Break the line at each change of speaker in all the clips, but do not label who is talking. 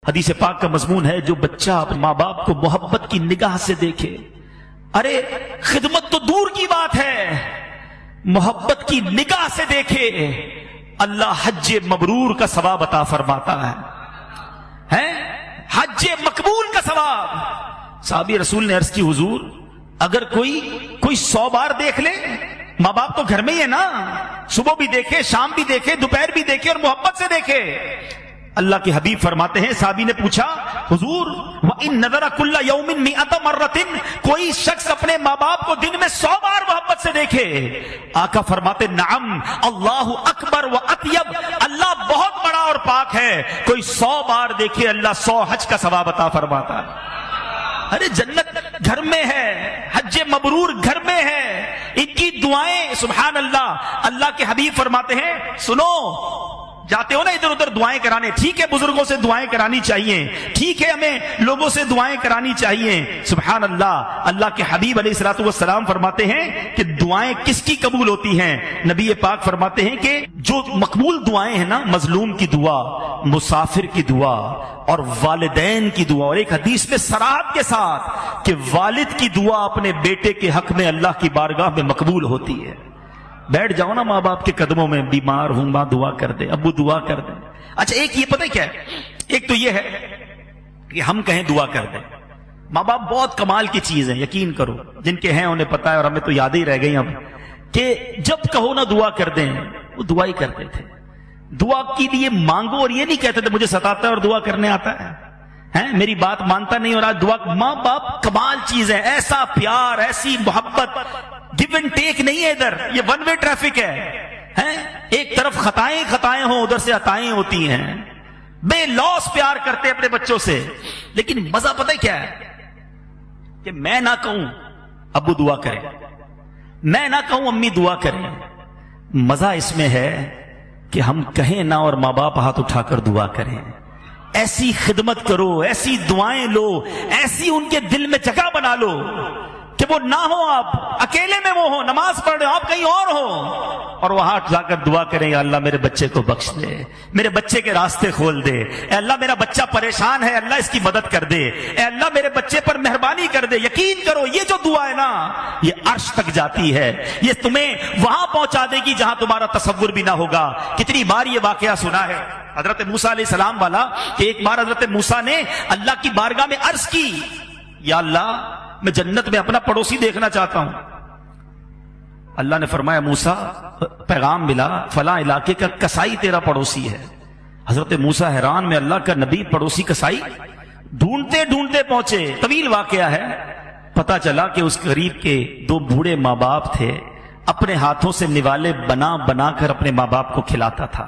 حدیث پاک کا مضمون ہے جو بچہ اپنے ماں باپ کو محبت کی نگاہ سے دیکھے، ارے خدمت تو دور کی بات ہے، محبت کی نگاہ سے دیکھے، اللہ حج مبرور کا ثواب عطا فرماتا ہے، حج مقبول کا ثواب۔ صحابی رسول نے عرض کی حضور اگر کوئی 100 بار دیکھ لے، ماں باپ تو گھر میں ہی ہے نا، صبح بھی دیکھے، شام بھی دیکھے، دوپہر بھی دیکھے اور محبت سے دیکھے۔ اللہ کے حبیب فرماتے ہیں، صحابی نے پوچھا حضور وَإِن نَظَرَ كُلَّ يَوْمٍ مِئَةَ مَرَّةٍ، کوئی شخص اپنے ماں باپ کو دن میں 100 بار محبت سے دیکھے؟ آقا فرماتے نعم اللہ اکبر و اطیب، اللہ بہت بڑا اور پاک ہے، کوئی 100 بار دیکھے اللہ 100 حج کا ثواب عطا فرماتا ہے۔ ارے جنت گھر میں ہے، حج مبرور گھر میں ہے، ان کی دعائیں سبحان اللہ۔ اللہ کے حبیب فرماتے ہیں سنو، جاتے ہو نا ادھر ادھر دعائیں کرانے، ٹھیک ہے بزرگوں سے دعائیں کرانی چاہیے، ٹھیک ہے ہمیں لوگوں سے دعائیں کرانی چاہیے، سبحان اللہ۔ اللہ کے حبیب علیہ الصلوۃ والسلام فرماتے ہیں کہ دعائیں کس کی قبول ہوتی ہیں؟ نبی پاک فرماتے ہیں کہ جو مقبول دعائیں ہیں نا، مظلوم کی دعا، مسافر کی دعا اور والدین کی دعا، اور ایک حدیث میں صراحت کے ساتھ کہ والد کی دعا اپنے بیٹے کے حق میں اللہ کی بارگاہ میں مقبول ہوتی ہے۔ بیٹھ جاؤ نا ماں باپ کے قدموں میں، بیمار ہوں ماں دعا کر دے، ابو دعا کر دے۔ اچھا ایک یہ پتہ کیا ہے، ایک تو یہ ہے کہ ہم کہیں دعا کر دیں، ماں باپ بہت کمال کی چیز ہے، یقین کرو جن کے ہیں انہیں پتہ ہے، اور ہمیں تو یاد ہی رہ گئی اب کہ جب کہو نا دعا کر دیں، وہ دعا ہی کرتے تھے۔ دعا کے لیے مانگو اور یہ نہیں کہتے تھے مجھے ستاتا ہے اور دعا کرنے آتا ہے، میری بات مانتا نہیں اور آج دعا۔ ماں باپ کمال چیز ہے، ایسا پیار، ایسی محبت، گیو اینڈ ٹیک نہیں ہے ادھر، یہ ون وے ٹریفک ہے، ایک طرف خطائیں ہوں، ادھر سے عطائیں ہوتی ہیں، بے لوث پیار کرتے اپنے بچوں سے۔ لیکن مزہ پتہ کیا ہے کہ میں نہ کہوں ابو دعا کریں، میں نہ کہوں امی دعا کریں، مزہ اس میں ہے کہ ہم کہیں نہ اور ماں باپ ہاتھ اٹھا کر دعا کریں۔ ایسی خدمت کرو، ایسی دعائیں لو، ایسی ان کے دل میں جگہ بنا لو کہ وہ نہ ہو، آپ اکیلے میں وہ ہو، نماز پڑھ رہے ہو آپ کہیں اور ہو، اور وہ ہاتھ جا کر دعا کریں یا اللہ میرے بچے کو بخش دے، میرے بچے کے راستے کھول دے، اے اللہ میرا بچہ پریشان ہے، اللہ اس کی مدد کر دے، اے اللہ میرے بچے پر مہربانی کر دے۔ یقین کرو یہ جو دعا ہے نا، یہ عرش تک جاتی ہے، یہ تمہیں وہاں پہنچا دے گی جہاں تمہارا تصور بھی نہ ہوگا۔ کتنی بار یہ واقعہ سنا ہے حضرت موسیٰ علیہ السلام والا کہ ایک بار حضرت موسیٰ نے اللہ کی بارگاہ میں عرض کی یا اللہ میں جنت میں اپنا پڑوسی دیکھنا چاہتا ہوں۔ اللہ نے فرمایا موسیٰ پیغام ملا فلاں علاقے کا کسائی تیرا پڑوسی ہے۔ حضرت موسیٰ حیران میں اللہ کا نبی پڑوسی کسائی، ڈھونڈتے ڈھونڈتے پہنچے، طویل واقعہ ہے، پتا چلا کہ اس قریب کے 2 بوڑھے ماں باپ تھے، اپنے ہاتھوں سے نوالے بنا بنا کر اپنے ماں باپ کو کھلاتا تھا۔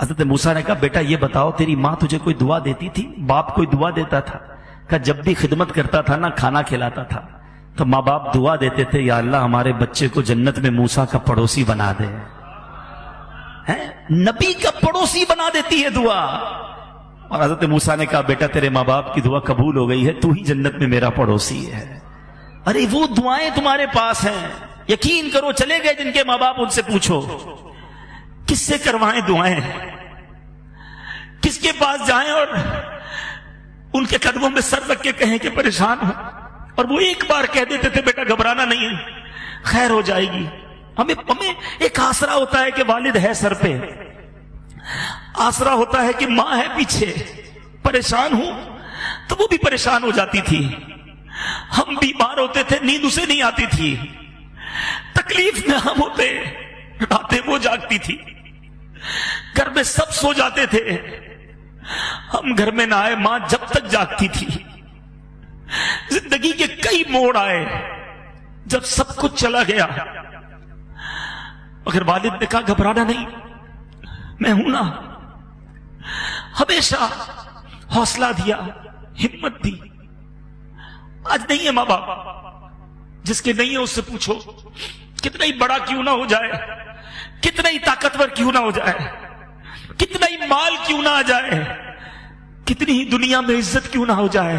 حضرت موسیٰ نے کہا بیٹا یہ بتاؤ تیری ماں تجھے کوئی دعا دیتی تھی؟ باپ کوئی دعا دیتا تھا؟ کہ جب بھی خدمت کرتا تھا نا، کھانا کھلاتا تھا تو ماں باپ دعا دیتے تھے یا اللہ ہمارے بچے کو جنت میں موسیٰ کا پڑوسی بنا دے۔ نبی کا پڑوسی بنا دیتی ہے دعا۔ اور حضرت موسیٰ نے کہا بیٹا تیرے ماں باپ کی دعا قبول ہو گئی ہے، تو ہی جنت میں میرا پڑوسی ہے۔ ارے وہ دعائیں تمہارے پاس ہیں، یقین کرو، چلے گئے جن کے ماں باپ ان سے پوچھو کس سے کروائیں دعائیں، کس کے پاس جائیں اور ان کے قدموں میں سر رکھ کے کہیں کہ پریشان ہوں، اور وہ ایک بار کہہ دیتے تھے بیٹا گھبرانا نہیں ہے، خیر ہو جائے گی۔ ہمیں ایک آسرا ہوتا ہے کہ والد ہے سر پہ، آسرا ہوتا ہے کہ ماں ہے پیچھے، پریشان ہوں تو وہ بھی پریشان ہو جاتی تھی، ہم بیمار ہوتے تھے نیند اسے نہیں آتی تھی، تکلیف میں ہم ہوتے راتیں وہ جاگتی تھی، گھر میں سب سو جاتے تھے، ہم گھر میں نہ آئے ماں جب تک جاگتی تھی۔ زندگی کے کئی موڑ آئے جب سب کچھ چلا گیا، مگر والد نے کہا گھبرانا نہیں، میں ہوں نا، ہمیشہ حوصلہ دیا، ہمت دی۔ آج نہیں ہے ماں باپ، جس کے نہیں ہے اس سے پوچھو، کتنا ہی بڑا کیوں نہ ہو جائے، کتنا ہی طاقتور کیوں نہ ہو جائے، کتنا ہی مال کیوں نہ آ جائے، کتنی ہی دنیا میں عزت کیوں نہ ہو جائے،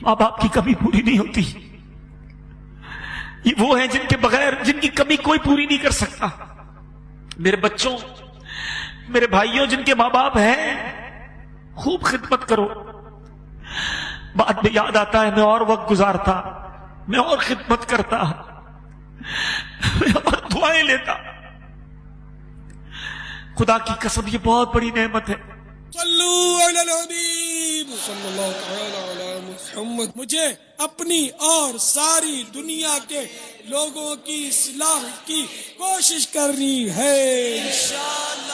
ماں باپ کی کمی پوری نہیں ہوتی۔ یہ وہ ہیں جن کے بغیر، جن کی کمی کوئی پوری نہیں کر سکتا۔ میرے بچوں، میرے بھائیوں جن کے ماں باپ ہیں خوب خدمت کرو. بعد میں یاد آتا ہے میں اور وقت گزارتا, میں اور خدمت کرتا, میں اور دعائیں لیتا. خدا کی قسم یہ بہت بڑی نعمت ہے.
صلو علی الحبیب صلی اللہ تعالی علی محمد. مجھے اپنی اور ساری دنیا کے لوگوں کی اصلاح کی کوشش کرنی ہے انشاءاللہ.